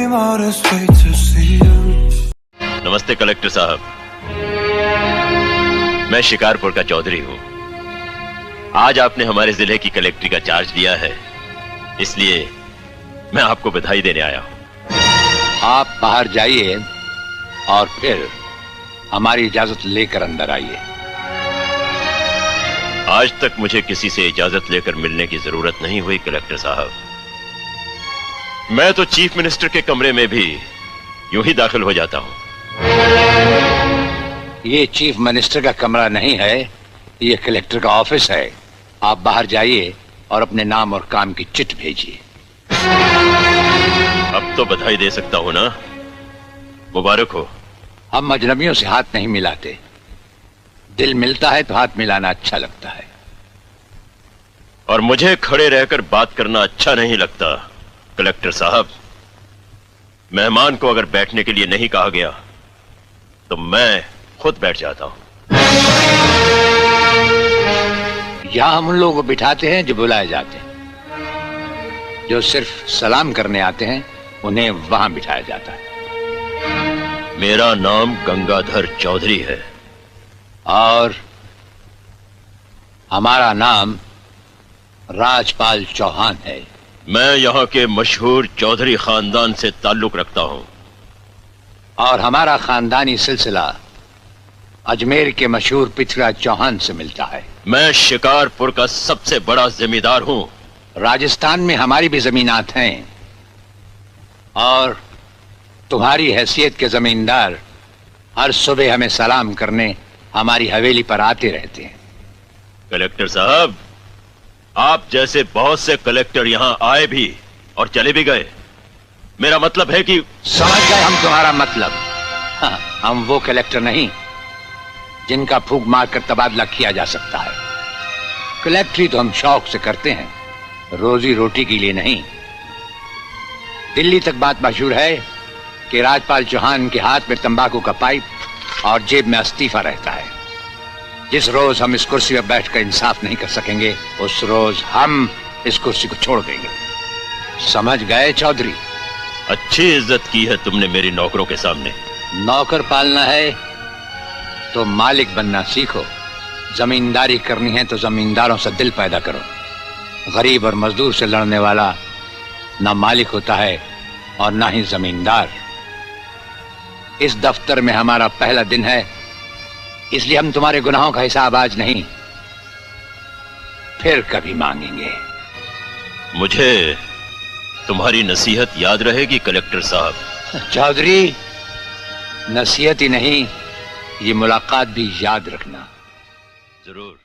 came all this way to see you. नमस्ते collector साहब, मैं शिकारपुर का चौधरी हूं। आज आपने हमारे जिले की कलेक्ट्री का चार्ज लिया है, इसलिए मैं आपको बधाई देने आया हूं। आप बाहर जाइए और फिर हमारी इजाजत लेकर अंदर आइए। आज तक मुझे किसी से इजाजत लेकर मिलने की जरूरत नहीं हुई कलेक्टर साहब। मैं तो चीफ मिनिस्टर के कमरे में भी यूं ही दाखिल हो जाता हूं। ये चीफ मिनिस्टर का कमरा नहीं है, ये कलेक्टर का ऑफिस है। आप बाहर जाइए और अपने नाम और काम की चिट भेजिए। अब तो बधाई दे सकता हूं ना? मुबारक हो। हम अजनबियों से हाथ नहीं मिलाते, दिल मिलता है तो हाथ मिलाना अच्छा लगता है। और मुझे खड़े रहकर बात करना अच्छा नहीं लगता कलेक्टर साहब। मेहमान को अगर बैठने के लिए नहीं कहा गया तो मैं खुद बैठ जाता हूं। यहां हम उन लोगों को बिठाते हैं जो बुलाए जाते हैं। जो सिर्फ सलाम करने आते हैं उन्हें वहां बिठाया जाता है। मेरा नाम गंगाधर चौधरी है और हमारा नाम राजपाल चौहान है। मैं यहाँ के मशहूर चौधरी खानदान से ताल्लुक रखता हूँ और हमारा खानदानी सिलसिला अजमेर के मशहूर पृथ्वीराज चौहान से मिलता है। मैं शिकारपुर का सबसे बड़ा जमींदार हूँ। राजस्थान में हमारी भी जमीनात हैं और तुम्हारी हैसियत के जमींदार हर सुबह हमें सलाम करने हमारी हवेली पर आते रहते हैं। कलेक्टर साहब, आप जैसे बहुत से कलेक्टर यहाँ आए भी और चले भी गए। मेरा मतलब है कि समझ गए हम तुम्हारा मतलब। हाँ, हम वो कलेक्टर नहीं जिनका फूंक मारकर तबादला किया जा सकता है। कलेक्टरी तो हम शौक से करते हैं, रोजी रोटी के लिए नहीं। दिल्ली तक बात मशहूर है कि राजपाल चौहान के हाथ में तंबाकू का पाइप और जेब में इस्तीफा रहता है। जिस रोज हम इस कुर्सी पर बैठकर इंसाफ नहीं कर सकेंगे, उस रोज हम इस कुर्सी को छोड़ देंगे। समझ गए चौधरी? अच्छी इज्जत की है तुमने मेरी नौकरों के सामने। नौकर पालना है तो मालिक बनना सीखो। जमींदारी करनी है तो जमींदारों से दिल पैदा करो। गरीब और मजदूर से लड़ने वाला ना मालिक होता है और ना ही जमींदार। इस दफ्तर में हमारा पहला दिन है, इसलिए हम तुम्हारे गुनाहों का हिसाब आज नहीं फिर कभी मांगेंगे। मुझे तुम्हारी नसीहत याद रहेगी कलेक्टर साहब। चौधरी, नसीहत ही नहीं, ये मुलाकात भी याद रखना। जरूर।